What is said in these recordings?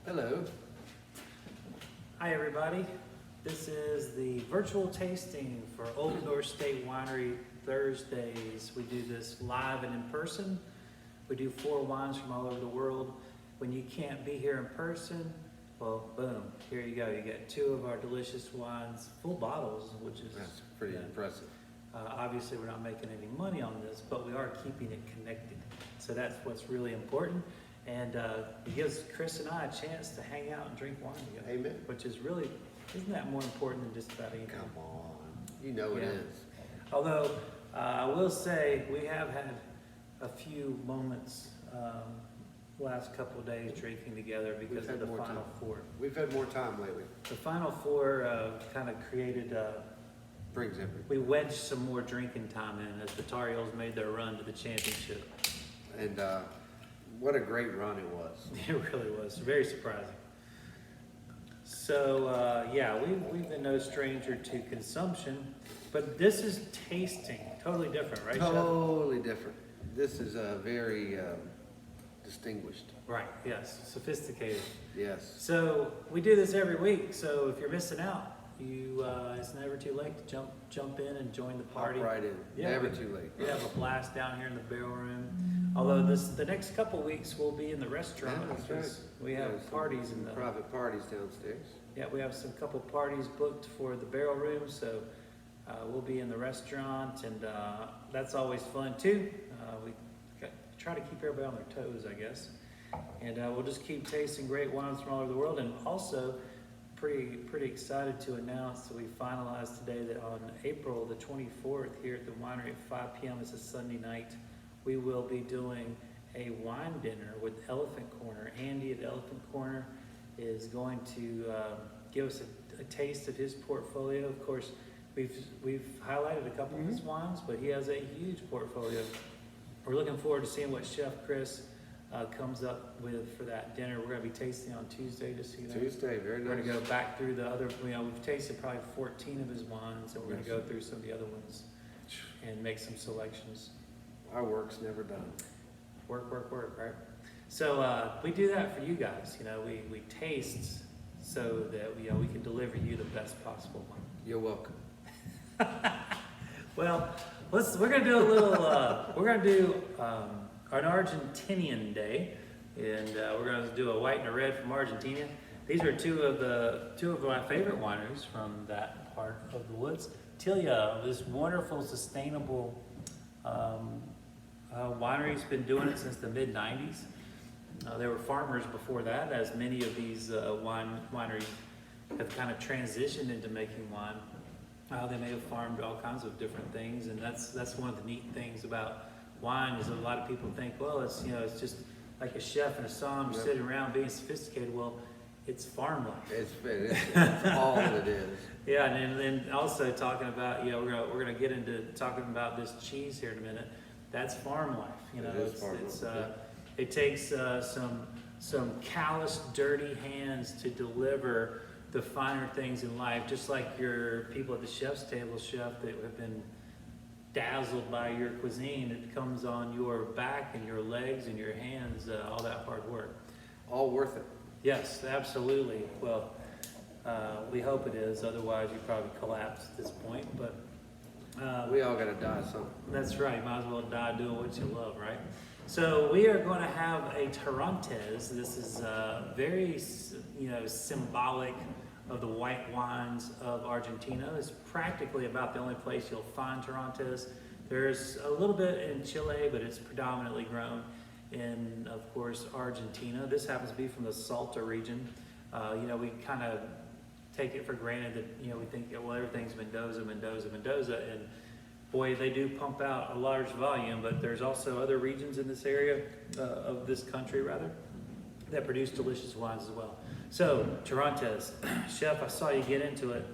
Hello. Hi everybody, this is the virtual tasting for Oldendorf State Winery Thursdays. We do this live and in person. We do 4 wines from all over the world. When you can't be here in person, well, boom, here you go. You get 2 of our delicious wines, full bottles, which is That's pretty impressive. Obviously we're not making any money on this, but we are keeping it connected. So that's what's really important. And it gives Chris and I a chance to hang out and drink wine together. Amen. Which is really, isn't that more important than just about anything? Come on. You know it Yeah. is. Although, I will say, we have had a few moments last couple of days drinking together because We've of had the more Final time. Four. We've had more time lately. The Final Four kind of created, Brings everything. we wedged some more drinking time in as the Tar Heels made their run to the championship. And what a great run it was. It really was, very surprising. So, yeah, we've been no stranger to consumption, but this is tasting, totally different, right, Chef? Totally different. This is very distinguished. Right, yes, sophisticated. Yes. So we do this every week. So if you're missing out, it's never too late to jump in and join the party. Hop right in. Yeah, Never too late. We have a blast down here in the barrel room. Although the next couple weeks we'll be in the restaurant Yeah, that's because we Yeah, have some parties in the. private parties downstairs. Yeah, we have some couple parties booked for the barrel room, so we'll be in the restaurant, and that's always fun too. We try to keep everybody on their toes, I guess, and we'll just keep tasting great wines from all over the world. And also, pretty excited to announce that we finalized today that on April the 24th here at the winery at 5 p.m. It's a Sunday night. We will be doing a wine dinner with Elephant Corner. Andy at Elephant Corner is going to give us a taste of his portfolio. Of course, we've highlighted a couple of his wines, but he has a huge portfolio. We're looking forward to seeing what Chef Chris comes up with for that dinner. We're going to be tasting on Tuesday to see that. Tuesday, very We're nice. going to go back through the other, we've tasted probably 14 of his wines, and we're going to go through some of the other ones and make some selections. Our work's never done. Work, right? So we do that for you guys. We taste so that we can deliver you the best possible one. You're welcome. Well, we're gonna do a little. We're gonna do an Argentinian day, and we're gonna do a white and a red from Argentina. These are two of my favorite wineries from that part of the woods. Tilia, this wonderful, sustainable winery's been doing it since the mid '90s. They were farmers before that, as many of these wineries have kind of transitioned into making wine. They may have farmed all kinds of different things, and that's one of the neat things about wine is a lot of people think, well, it's just like a chef and a somm sitting around being sophisticated. Well, it's farm life. It's all that it is. Yeah, and then also talking about we're gonna get into talking about this cheese here in a minute. That's farm life. It takes some callous, dirty hands to deliver the finer things in life, just like your people at the chef's table, Chef, that have been dazzled by your cuisine. It comes on your back and your legs and your hands, all that hard work. All worth it. Yes, absolutely. Well, we hope it is. Otherwise, you probably collapse at this point. But We all gotta die sometime. that's right. Might as well die doing what you love, right? So we are going to have a Torontes. This is very, symbolic of the white wines of Argentina. It's practically about the only place you'll find Torontes. There's a little bit in Chile, but it's predominantly grown in, of course, Argentina. This happens to be from the Salta region. We kind of take it for granted that, we think, well, everything's Mendoza, and boy, they do pump out a large volume, but there's also other regions in this area, of this country rather, that produce delicious wines as well. So, Torontes, Chef, I saw you get into it.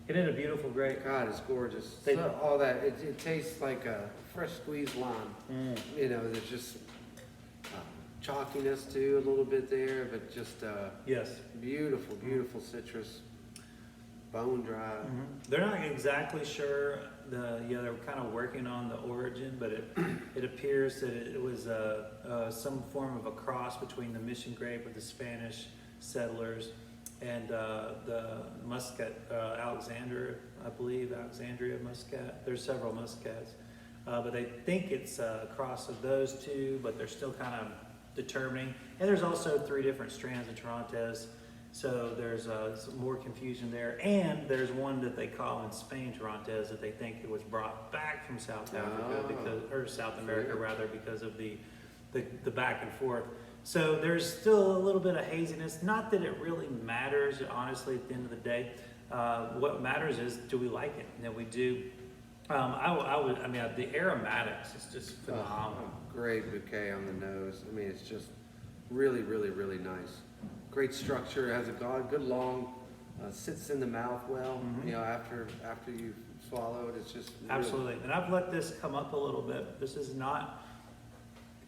Isn't it a beautiful grape? God, it's gorgeous. They- All that, it tastes like a fresh squeezed lime. There's just chalkiness too, a little bit there, but just Yes. beautiful citrus. bone dry. They're not exactly sure. They're kind of working on the origin, but it appears that it was some form of a cross between the mission grape of the Spanish settlers and the Muscat, Alexandria Muscat. There's several Muscats, but they think it's a cross of those two, but they're still kind of determining. And there's also 3 different strands of Torontes. So there's some more confusion there, and there's one that they call in Spain Torontes that they think it was brought back from South Africa or South America rather, because of the back and forth. So there's still a little bit of haziness. Not that it really matters, honestly. At the end of the day, what matters is, do we like it? And we do. The aromatics is just phenomenal. Great bouquet on the nose. I mean, it's just really, really, really nice. Great structure. It has a good long, sits in the mouth well. You know, after you swallow it, it's just really... Absolutely. And I've let this come up a little bit. This is not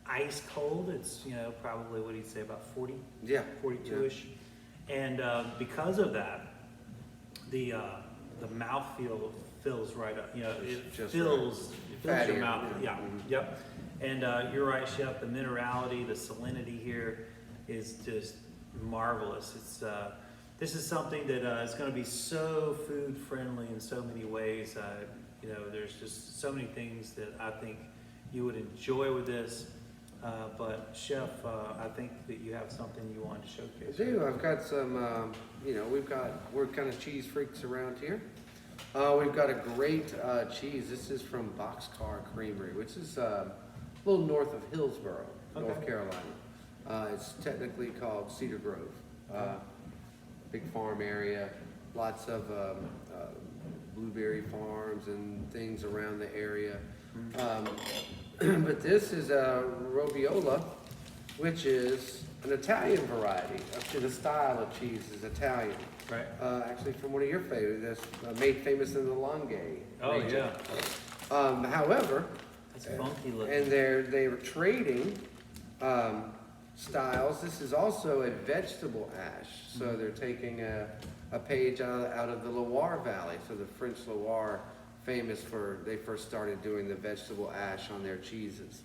ice cold. It's, probably, what do you say, about 40? Yeah. 42-ish. Yeah. And because of that, the mouthfeel fills right up. It fills your mouth. Yeah. Yep. And you're right, Chef. The minerality, the salinity here is just marvelous. It's this is something that is going to be so food friendly in so many ways. There's just so many things that I think you would enjoy with this. But Chef, I think that you have something you want to showcase. I do. I've got some. We're kind of cheese freaks around here. We've got a great cheese. This is from Boxcar Creamery, which is a little north of Hillsboro, North Carolina. It's technically called Cedar Grove. Big farm area, lots of blueberry farms and things around the area. But this is a Robiola, which is an Italian variety. Actually, the style of cheese is Italian. Right. Actually, from one of your favorites, that's made famous in the Langhe region. Yeah. However, it's funky looking. And they're trading styles. This is also a vegetable ash. So they're taking a page out of the Loire Valley. So the French Loire, famous for, they first started doing the vegetable ash on their cheeses.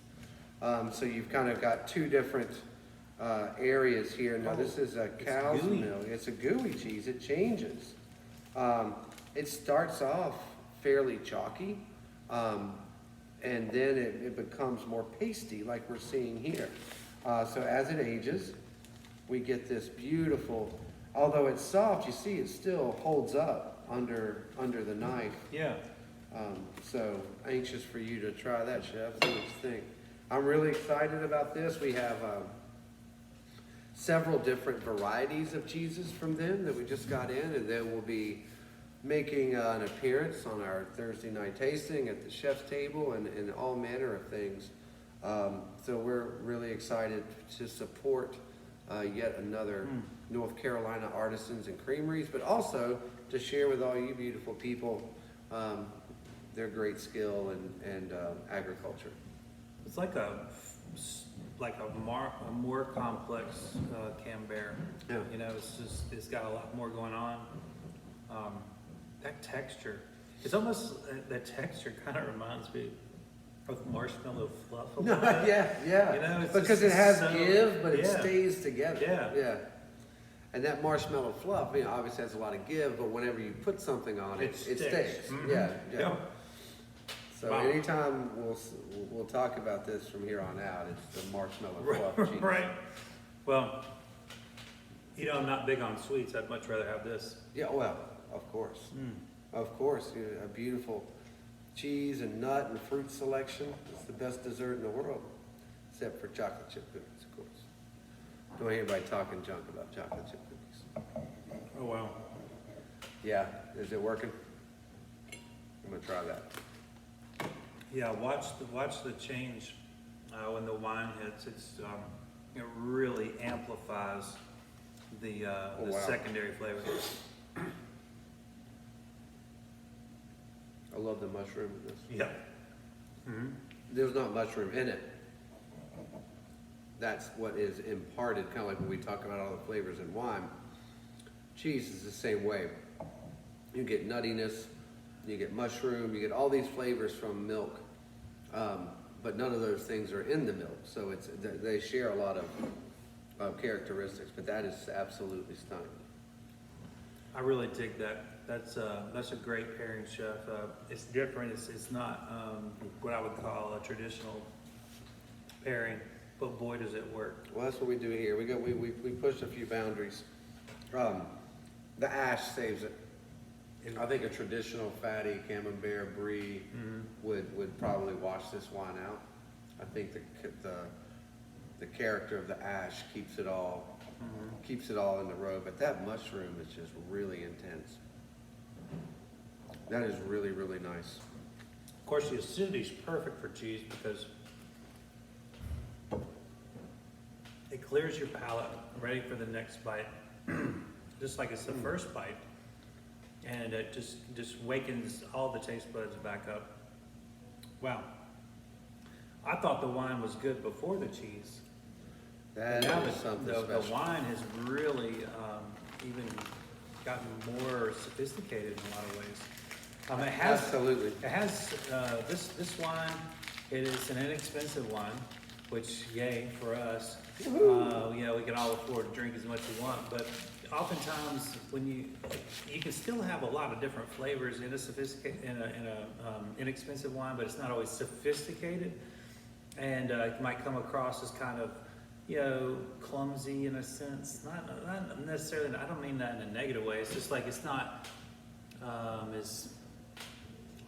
So you've kind of got 2 different areas here. Now this is a cow's milk. It's a gooey cheese. It changes. It starts off fairly chalky. And then it becomes more pasty like we're seeing here. So as it ages, we get this beautiful, although it's soft, you see it still holds up under the knife. Yeah. So anxious for you to try that, Chef. See what you think. I'm really excited about this. We have several different varieties of cheeses from them that we just got in, and then we'll be making an appearance on our Thursday night tasting at the chef's table and all manner of things. So we're really excited to support yet another North Carolina artisans and creameries, but also to share with all you beautiful people their great skill and agriculture. It's like a more complex Camembert. Yeah. It's got a lot more going on. That texture, it's almost, that texture kind of reminds me of marshmallow fluff a little bit. Yeah. It's because it has give, but it stays together. Yeah. And that marshmallow fluff, obviously has a lot of give, but whenever you put something on it, it stays. Yeah. So anytime we'll talk about this from here on out, it's the marshmallow fluff cheese. Right. Well, I'm not big on sweets. I'd much rather have this. Yeah, well, of course. Of course. A beautiful cheese and nut and fruit selection. It's the best dessert in the world, except for chocolate chip cookies, of course. Don't hear anybody talking junk about chocolate chip cookies. Oh, wow. Yeah, is it working? I'm gonna try that. Yeah, watch the change when the wine hits. It really amplifies the secondary flavor. I love the mushroom in this. Yeah. There's not mushroom in it. That's what is imparted, kind of like when we talk about all the flavors in wine. Cheese is the same way. You get nuttiness, you get mushroom, you get all these flavors from milk, but none of those things are in the milk. So they share a lot of characteristics, but that is absolutely stunning. I really dig that. That's a great pairing, Chef. It's different. It's not what I would call a traditional pairing, but boy does it work. Well, that's what we do here. We push a few boundaries. The ash saves it. I think a traditional fatty Camembert Brie would probably wash this wine out. I think the character of the ash keeps it all in the row. But that mushroom is just really intense. That is really, really nice. Of course, the acidity is perfect for cheese because it clears your palate, ready for the next bite, just like it's the first bite. And it just wakens all the taste buds back up. Wow. I thought the wine was good before the cheese. That Now is something the special. wine has really even gotten more sophisticated in a lot of ways. It has, Absolutely. It has this wine. It is an inexpensive wine, which yay for us. Yeah, we can all afford to drink as much as we want, but oftentimes when you can still have a lot of different flavors in a sophisticated in a inexpensive wine, but it's not always sophisticated, and it might come across as kind of clumsy in a sense. Not necessarily. I don't mean that in a negative way. It's just like it's not as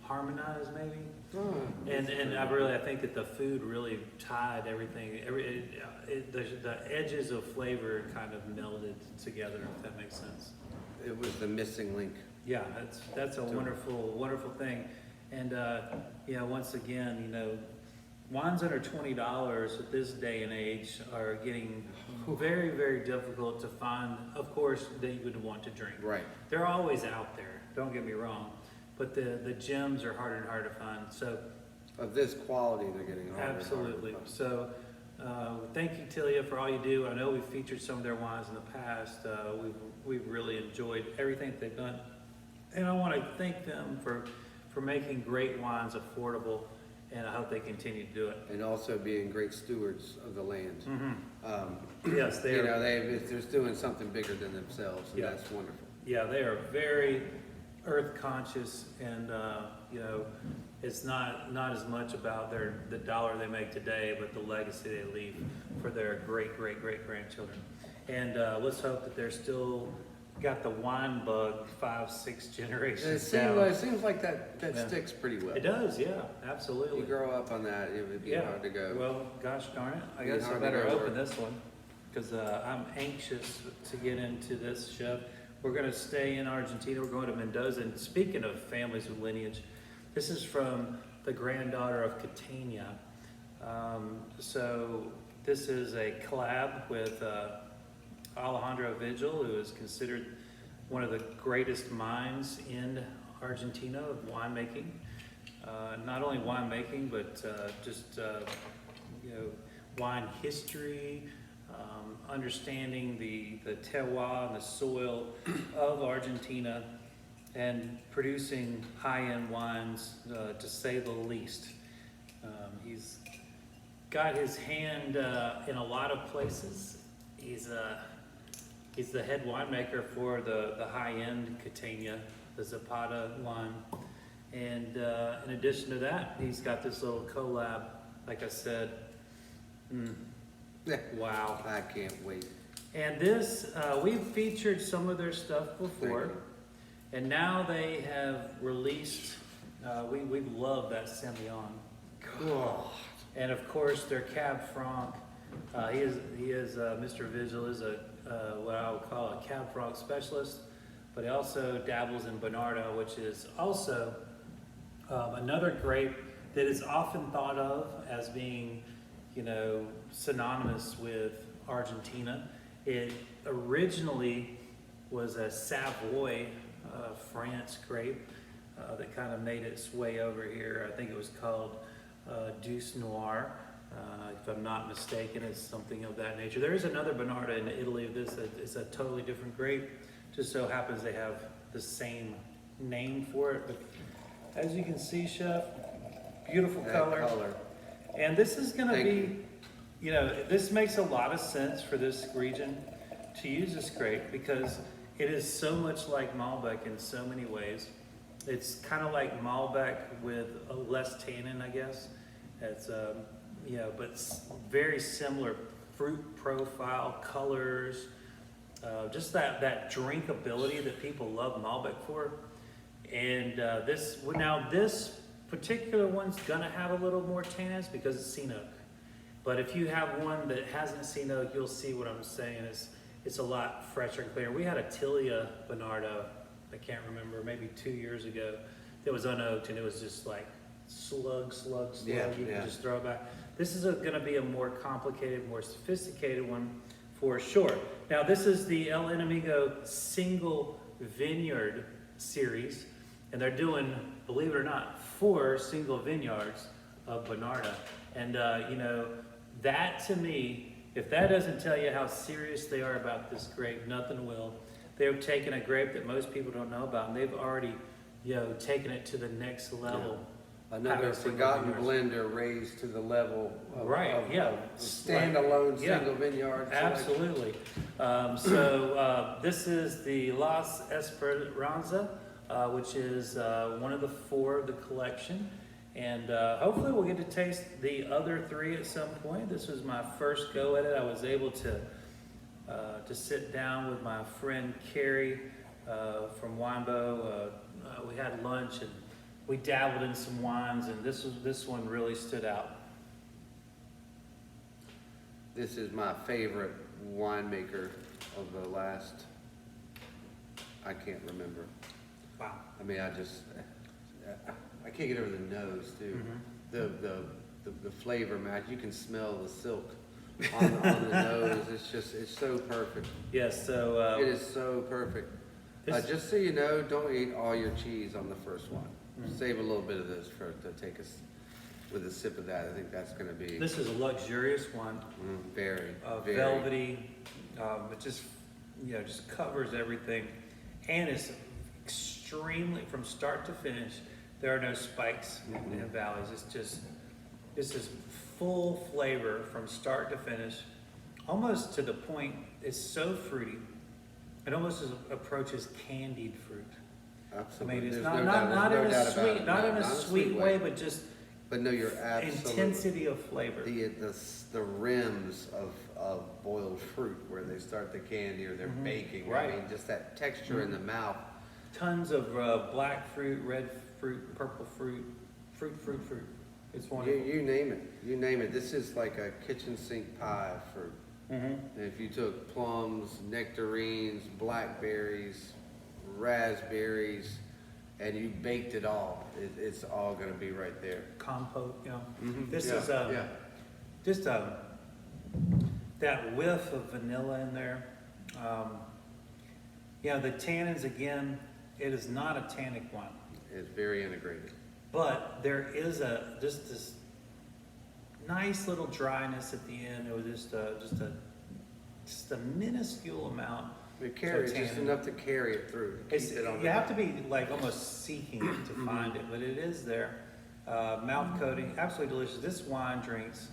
harmonized maybe. And I think that the food really tied everything. The edges of flavor kind of melded together, if that makes sense. It was the missing link. Yeah, that's a wonderful thing. And once again, wines under $20 at this day and age are getting very, very difficult to find. Of course, that you would want to drink. Right. They're always out there. Don't get me wrong. But the gems are harder and harder to find. So Of this quality, they're getting harder. absolutely. And harder. So thank you, Tilia, for all you do. I know we've featured some of their wines in the past. We've really enjoyed everything that they've done, and I want to thank them for making great wines affordable. And I hope they continue to do it. And also being great stewards of the land. Yes, they are. They're doing something bigger than themselves, and Yeah. that's wonderful. Yeah, they are very earth conscious, and it's not as much about the dollar they make today, but the legacy they leave for their great grandchildren. And let's hope that they're still got the wine bug 5-6 generations down. It seems like that Yeah. sticks pretty well. It does, yeah, absolutely. You grow up on that, it would be hard to go. Well, gosh darn it, I Be guess I hard to better go open where- this one, because I'm anxious to get into this, Chef. We're gonna stay in Argentina, we're going to Mendoza, and speaking of families with lineage, this is from the granddaughter of Catania. So this is a collab with Alejandro Vigil, who is considered one of the greatest minds in Argentina of winemaking. Not only winemaking, but wine history, understanding the terroir and the soil of Argentina, and producing high-end wines, to say the least. He's got his hand in a lot of places. He's the head winemaker for the high-end Catania, the Zapata wine. And in addition to that, he's got this little collab, like I said. Wow. I can't wait. And this, we've featured some of their stuff before. Thank you. And now they have released, we love that Semillon. Oh, And of course, their Cab Franc. He is Mr. Vigil is what I would call a Cab Franc specialist, but he also dabbles in bonarda, which is also another grape that is often thought of as being, synonymous with Argentina. It originally was a Savoy, France grape that kind of made its way over here. I think it was called Douce Noir. If I'm not mistaken, it's something of that nature. There is another bonarda in Italy. This is a totally different grape. Just so happens they have the same name for it, but as you can see, Chef, beautiful That color. And this is gonna Thank be, this makes a lot of sense for this region to use this grape because it is so much like Malbec in so many ways. It's kind of like Malbec with a less tannin, I guess. It's, but very similar fruit profile, colors, just that drinkability that people love Malbec for. And this particular one's gonna have a little more tannins because it's Seen Oak. But if you have one that hasn't Seen Oak, you'll see what I'm saying. It's a lot fresher and clearer. We had a Tilia bonarda, I can't remember, maybe 2 years ago, that was unoaked and it was just like slug. Yeah, You yeah. can just throw it back. This is gonna be a more complicated, more sophisticated one for sure. Now this is the El Enemigo single vineyard series, and they're doing, believe it or not, 4 single vineyards of bonarda. And that to me, if that doesn't tell you how serious they are about this grape, nothing will. They've taken a grape that most people don't know about, and they've already, taken it to the next level. Another Having single forgotten vineyards. blender raised to the level of, Right, of, yeah. of standalone Yeah. single vineyard. Absolutely. This is the Las Esperanza, which is one of the 4 of the collection. And hopefully we'll get to taste the other 3 at some point. This was my first go at it. I was able to sit down with my friend Carrie from Weinbo. We had lunch and we dabbled in some wines, and this one really stood out. This is my favorite winemaker of the last, I can't remember. Wow. I mean, I can't get over the nose too. The flavor match, you can smell the silk on the nose. It's so perfect. Yes, so It is so perfect. Just so you know, don't eat all your cheese on the first one. Save a little bit of this to take us with a sip of that. I think that's gonna be this is a luxurious one. very, very Velvety, it just covers everything, and it's extremely, from start to finish, there are no spikes and valleys. This is full flavor from start to finish, almost to the point, it's so fruity, it almost approaches candied fruit. I absolutely. mean, it's There's not no in a doubt about sweet, it. not No, in a sweet way, but just But no, you're absolutely. intensity of flavor. The rims of boiled fruit where they start the candy or they're baking. Right. I mean, just that texture in the mouth. Tons of black fruit, red fruit, purple fruit. It's wonderful. You name it. You name it. This is like a kitchen sink pie fruit. And if you took plums, nectarines, blackberries, raspberries, and you baked it all, it's all going to be right there. Compote, This Yeah, is yeah. just that whiff of vanilla in there. The tannins, again, it is not a tannic wine, It's very integrated. but there is just this nice little dryness at the end. It was just a minuscule amount. It carries just tannin. enough to carry it through. You have to be like almost seeking it to find it, but it is there. Mouth coating, absolutely delicious. This wine drinks,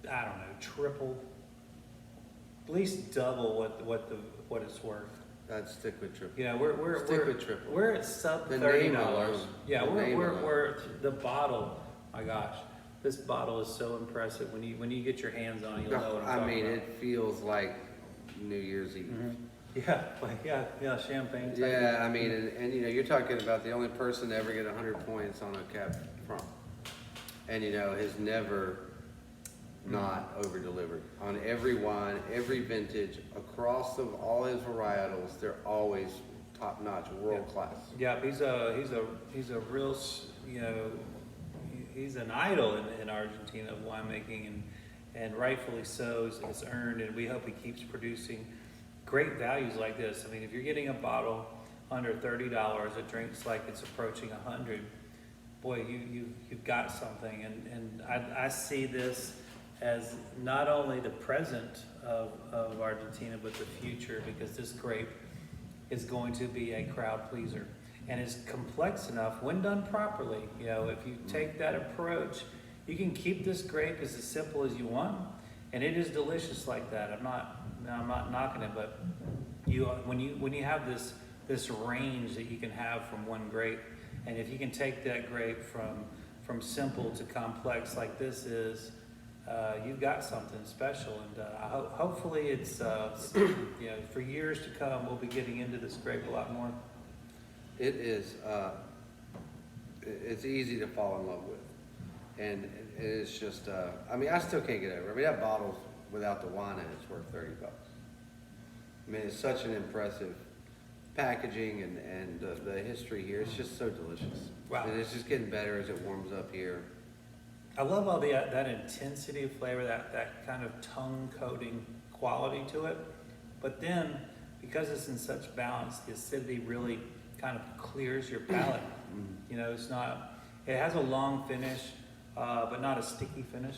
I don't know, triple, at least double what it's worth. I'd stick with triple. We're with triple. we're at sub The $30. name alone. Yeah, The name alone. we're the bottle. My gosh, this bottle is so impressive. When you get your hands on it, you'll know what I'm talking about. It feels like New Year's Eve. Yeah, champagne type. Yeah, I mean, and you're talking about the only person to ever get 100 points on a Cab Franc, and has never not over-delivered on every wine, every vintage, across all his varietals. They're always top-notch, world-class. Yeah, he's a real, he's an idol in Argentina of winemaking, and rightfully so. It's earned, and we hope he keeps producing great values like this. I mean, if you're getting a bottle under $30, it drinks like it's approaching 100. Boy, you've got something, and I see this as not only the present of Argentina, but the future, because this grape is going to be a crowd pleaser. And it's complex enough when done properly. You know, if you take that approach, you can keep this grape as simple as you want, and it is delicious like that. I'm not knocking it, but when you have this range that you can have from one grape, and if you can take that grape from simple to complex like this is, you've got something special. And hopefully it's for years to come we'll be getting into this grape a lot more. It is, it's easy to fall in love with. And it's just, I mean, I still can't get over it. I mean, that bottle's without the wine in it's worth $30. I mean, it's such an impressive packaging and the history here. It's just so delicious. Wow. And it's just getting better as it warms up here. I love all that intensity of flavor, that kind of tongue coating quality to it. But then, because it's in such balance, the acidity really kind of clears your palate. You know, it has a long finish, but not a sticky finish.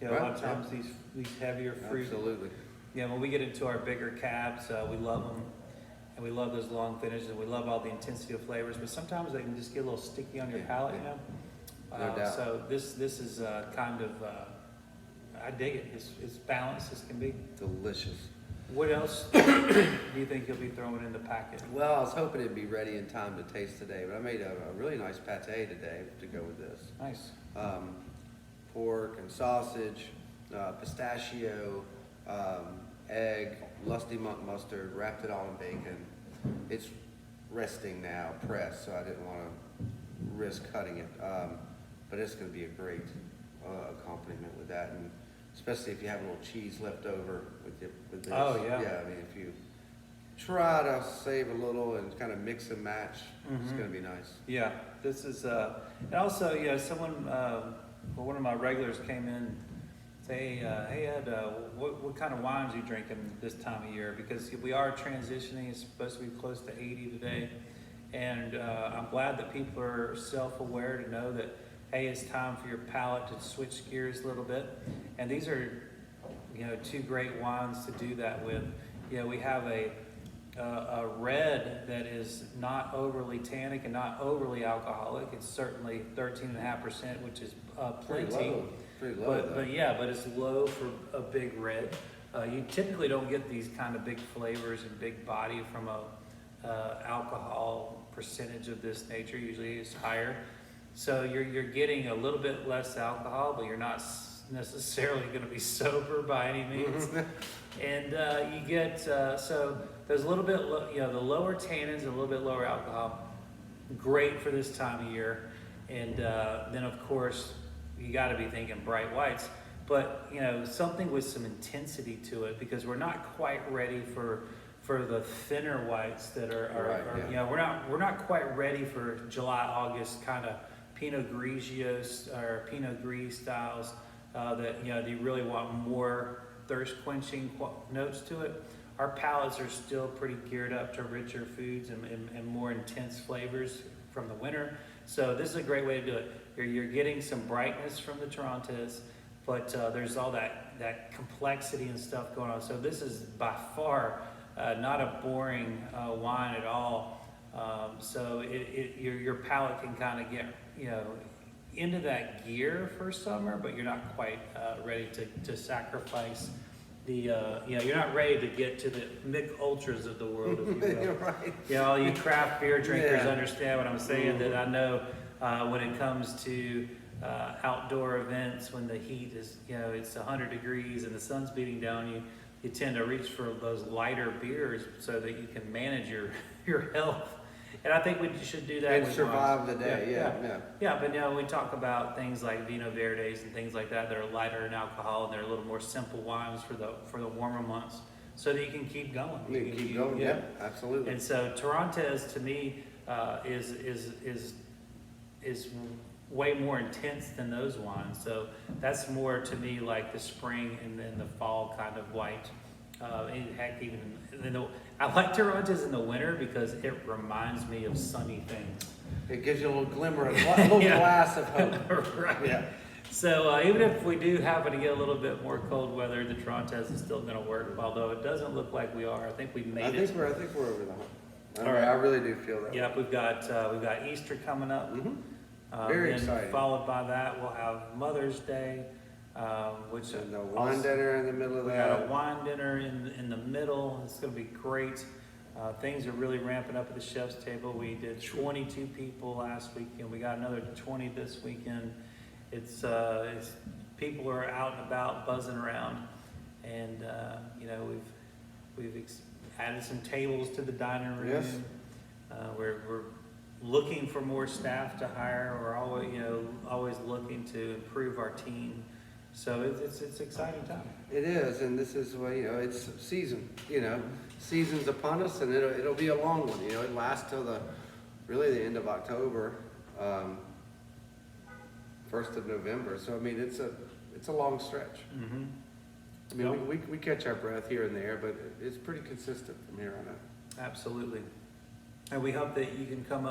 You know, Right, a lot of times these heavier fruit. Absolutely. Yeah, when we get into our bigger cabs, we love them, and we love those long finishes, and we love all the intensity of flavors. But sometimes they can just get a little sticky on your palate, you know. No doubt. So this is kind of I dig it. It's balanced as can be. Delicious. What else do you think you'll be throwing in the packet? Well, I was hoping it'd be ready in time to taste today, but I made a really nice pate today to go with this. Nice. Pork and sausage, pistachio, egg, lusty monk mustard, wrapped it all in bacon. It's resting now, pressed, so I didn't want to risk cutting it. But it's going to be a great accompaniment with that, and especially if you have a little cheese left over with this. Oh, yeah. Yeah, I mean, if you try to save a little and kind of mix and match, it's going to be nice. Yeah, this is, and also, someone, one of my regulars came in, say, hey Ed, what kind of wines are you drinking this time of year? Because we are transitioning, it's supposed to be close to 80 today. And I'm glad that people are self-aware to know that, hey, it's time for your palate to switch gears a little bit. And these are, two great wines to do that with. We have a red that is not overly tannic and not overly alcoholic. It's certainly 13.5%, which is plenty. Pretty low. But it's low for a big red. You typically don't get these kind of big flavors and big body from a alcohol percentage of this nature. Usually it's higher. So you're getting a little bit less alcohol, but you're not necessarily going to be sober by any means. And you get, so there's a little bit, the lower tannins and a little bit lower alcohol. Great for this time of year. And then of course, you got to be thinking bright whites. But, something with some intensity to it, because we're not quite ready for the thinner whites that are we're not quite ready for July, August kind of Pinot Grigio or Pinot Gris styles that you really want more thirst quenching notes to it. Our palates are still pretty geared up to richer foods and more intense flavors from the winter. So this is a great way to do it. You're getting some brightness from the Torontes, but there's all that complexity and stuff going on. So this is by far not a boring wine at all. So your palate can kind of get into that gear for summer, but you're not quite ready to sacrifice the you're not ready to get to the Mick Ultras of the world, if you will. You're right. All you craft beer drinkers Yeah. understand what I'm saying. That I know when it comes to outdoor events, when the heat is it's 100 degrees and the sun's beating down you. You tend to reach for those lighter beers so that you can manage your health. And I think we should do that. And with survive wines. the day, yeah. Yeah, but we talk about things like Vino Verdes and things like that are lighter in alcohol and they're a little more simple wines for the warmer months, so that you can keep going. You can keep going, yeah, absolutely. And so Torontes to me is way more intense than those wines. So that's more to me like the spring and then the fall kind of white. Heck, even I like Torontes in the winter because it reminds me of sunny things. It gives you a little glimmer, a little glass of hope. Right. Yeah. So even if we do happen to get a little bit more cold weather, the Torontes is still going to work. Although it doesn't look like we are. I think we made it. I think we're over the hump. All right, I really do feel that. Yep, we've got Easter coming up. Very Then exciting. Followed by that, we'll have Mother's Day, which And the wine dinner in the middle of we that. got a wine dinner in the middle. It's going to be great. Things are really ramping up at the chef's table. We did 22 people last weekend. We got another 20 this weekend. It's people are out and about, buzzing around, and you know, we've added some tables to the dining room. Yes. We're looking for more staff to hire. We're always looking to improve our team. So it's an exciting time. It is, and this is what, it's season, season's upon us, and it'll be a long one, it lasts till the end of October, 1st of November, so I mean, it's a long stretch. Mm-hmm. I mean, we catch our breath here and there, but it's pretty consistent from here on out. Absolutely. And we hope that you can come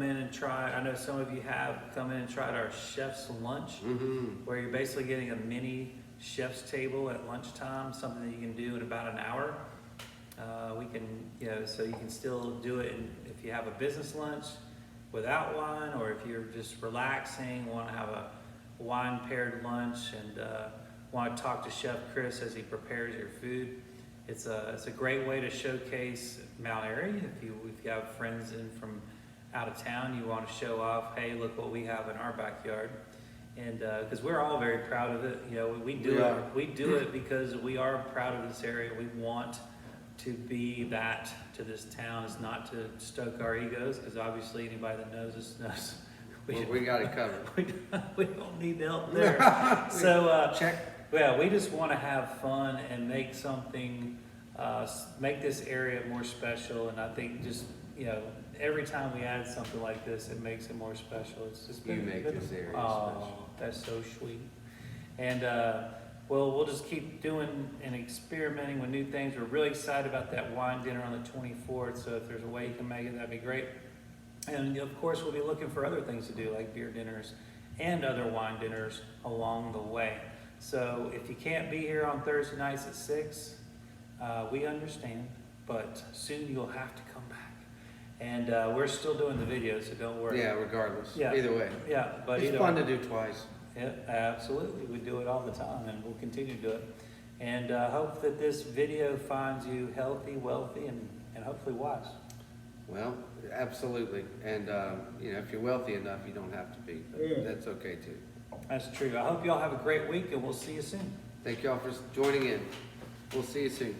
in and try. I know some of you have come in and tried our chef's lunch, where you're basically getting a mini chef's table at lunchtime, something that you can do in about an hour. We can, so you can still do it if you have a business lunch without wine, or if you're just relaxing, want to have a wine paired lunch, and want to talk to Chef Chris as he prepares your food. It's a great way to showcase Mount Airy. If you have friends in from out of town, you want to show off, hey, look what we have in our backyard. And because we're all very proud of it. We do it because we are proud of this area. We want to be that to this town. Is not to stoke our egos, because obviously anybody that knows us knows we got it covered. we don't need help there. So check. Yeah, we just want to have fun and make something, make this area more special. And I think just, every time we add something like this, it makes it more special. It's just You make this area special. That's so sweet. And we'll just keep doing and experimenting with new things. We're really excited about that wine dinner on the 24th. So if there's a way you can make it, that'd be great. And of course, we'll be looking for other things to do, like beer dinners and other wine dinners along the way. So if you can't be here on Thursday nights at 6, we understand, but soon you'll have to come back. And we're still doing the videos, so don't worry. Yeah, regardless. Yeah. Either way. Yeah, but it's fun to do twice. Yeah, absolutely. We do it all the time, and we'll continue to do it. And hope that this video finds you healthy, wealthy, and hopefully wise. Well, absolutely. And, if you're wealthy enough, you don't have to be. But that's okay, too. That's true. I hope y'all have a great week, and we'll see you soon. Thank y'all for joining in. We'll see you soon.